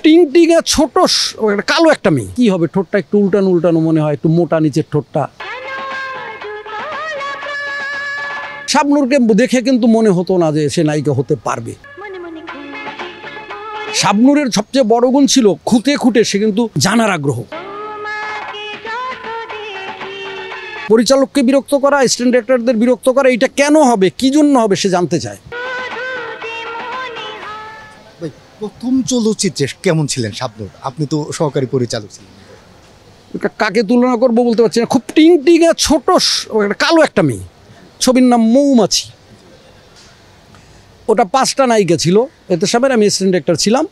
টিংটিঙে ছোট কালো একটা মেয়ে। কি হবে, ঠোঁটটা একটু উল্টানো উল্টানো মনে হয়, একটু মোটা নিচের ঠোঁটটা। শাবনূরকে দেখে কিন্তু মনে হতো না যে সে নায়িকা হতে পারবে। শাবনূরের সবচেয়ে বড় গুণ ছিল খুঁটে খুঁটে সে কিন্তু জানার আগ্রহ। পরিচালককে বিরক্ত করা, অ্যাসিস্ট্যান্ট ডিরেক্টরদের বিরক্ত করা, এটা কেন হবে, কি জন্য হবে সে জানতে চায়। প্রথম চলচ্চিত্রে কেমন ছিলেন শাবনূর? আপনি তো সহকারী পরিচালক ছিলেন। কাকে তুলনা করবো বলতে পারছি না। খুব টিংটিঙে ছোট কালো একটা মেয়ে, ছবির নাম মৌমাছি। ওটা 5টা নায়িকা ছিল, এতে সাবের আমি অ্যাসিস্ট্যান্ট ডিরেক্টর ছিলাম।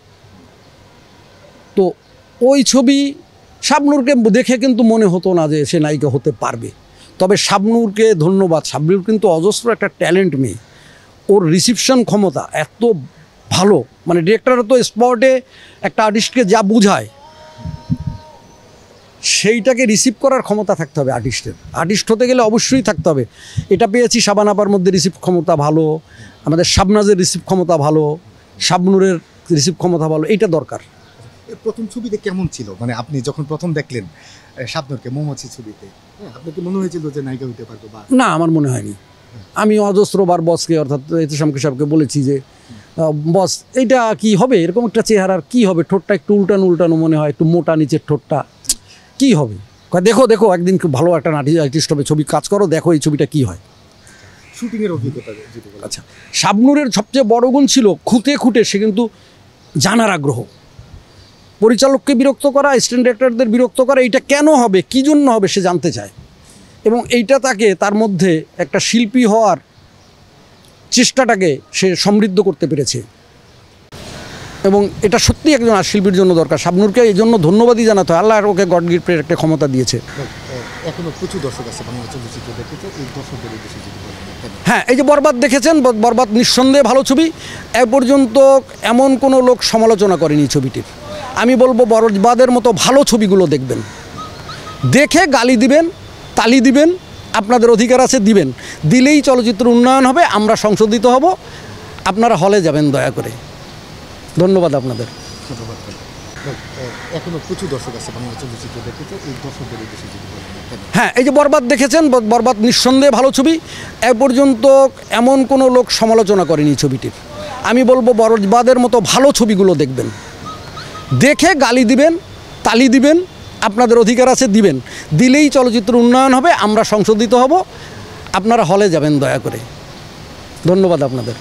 তো ওই ছবি শাবনূরকে দেখে কিন্তু মনে হতো না যে সে নায়িকা হতে পারবে। তবে শাবনূরকে ধন্যবাদ, শাবনূর কিন্তু অজস্র একটা ট্যালেন্ট মেয়ে। ওর রিসিপশন ক্ষমতা এত ভালো, মানে ডিরেক্টররা তো স্পটে একটা আর্টিস্টকে যা বুঝায় সেইটাকে রিসিভ করার ক্ষমতা থাকতে হবে আর্টিস্টের। আর্টিস্ট হতে গেলে অবশ্যই থাকতে হবে। এটা পেয়েছি শাবানাপার মধ্যে রিসিভ ক্ষমতা ভালো, আমাদের শাবনাজের রিসিভ ক্ষমতা ভালো, শাবনূরের রিসিভ ক্ষমতা ভালো, এইটা দরকার। প্রথম ছবিতে কেমন ছিল, মানে আপনি যখন প্রথম দেখলেন শাবনূরকে মৌমাছি ছবিতে, আপনার কি মনে হয়েছিল যে নায়িকা হতে পারবে? না, আমার মনে হয়নি। আমি অজস্রবার বসকে অর্থাৎ এহতেশামকে সাহেবকে বলেছি যে বস এইটা কি হবে, এরকম একটা চেহারার কি হবে, ঠোঁটটা একটু উল্টানো উল্টানো মনে হয়, একটু মোটা নিচের ঠোঁটটা, কি হবে? দেখো দেখো একদিন খুব ভালো একটা আর্টিস্ট হবে, ছবি কাজ করো, দেখো এই ছবিটা কি হয়। শুটিংয়ের অভিজ্ঞতা। আচ্ছা, শাবনূরের সবচেয়ে বড় গুণ ছিল খুঁটে খুঁটে সে কিন্তু জানার আগ্রহ। পরিচালককে বিরক্ত করা, অ্যাসিস্ট্যান্ট ডিরেক্টরদের বিরক্ত করা, এইটা কেন হবে, কি জন্য হবে সে জানতে চায়। এবং এইটা তাকে তার মধ্যে একটা শিল্পী হওয়ার চেষ্টাটাকে সে সমৃদ্ধ করতে পেরেছে। এবং এটা সত্যি একজন শিল্পীর জন্য দরকার। শাবনূরকে এই জন্য ধন্যবাদই জানাতে হয়, আল্লাহ ওকে গড গিফটের একটা ক্ষমতা দিয়েছে। এখনো প্রচুর দর্শক আছে বাংলা চলচ্চিত্র দেখতে, এই দর্শকদের উদ্দেশ্যে যদি বলেন। হ্যাঁ, এই যে বরবাদ দেখেছেন, বরবাদ নিঃসন্দেহে ভালো ছবি। এ পর্যন্ত এমন কোনো লোক সমালোচনা করেনি ছবিটির। আমি বলবো বরবাদের মতো ভালো ছবিগুলো দেখবেন, দেখে গালি দিবেন, তালি দিবেন, আপনাদের অধিকার আছে, দিবেন। দিলেই চলচ্চিত্র উন্নয়ন হবে, আমরা সংশোধিত হব, আপনারা হলে যাবেন দয়া করে। ধন্যবাদ আপনাদের। এখনো প্রচুর দর্শক আছে বাংলা চলচ্চিত্র দেখতে, এই দর্শকদের উদ্দেশ্যে যদি বলেন। হ্যাঁ, এই যে বরবাদ দেখেছেন, বরবাদ নিঃসন্দেহে ভালো ছবি। এ পর্যন্ত এমন কোনো লোক সমালোচনা করেনি ছবিটির। আমি বলবো বরবাদের মতো ভালো ছবিগুলো দেখবেন, দেখে গালি দিবেন, তালি দিবেন, আপনাদের অধিকার আছে, দিবেন। দিলেই চলচ্চিত্র উন্নয়ন হবে, আমরা সংশোধিত হব, আপনারা হলে যাবেন দয়া করে। ধন্যবাদ আপনাদের।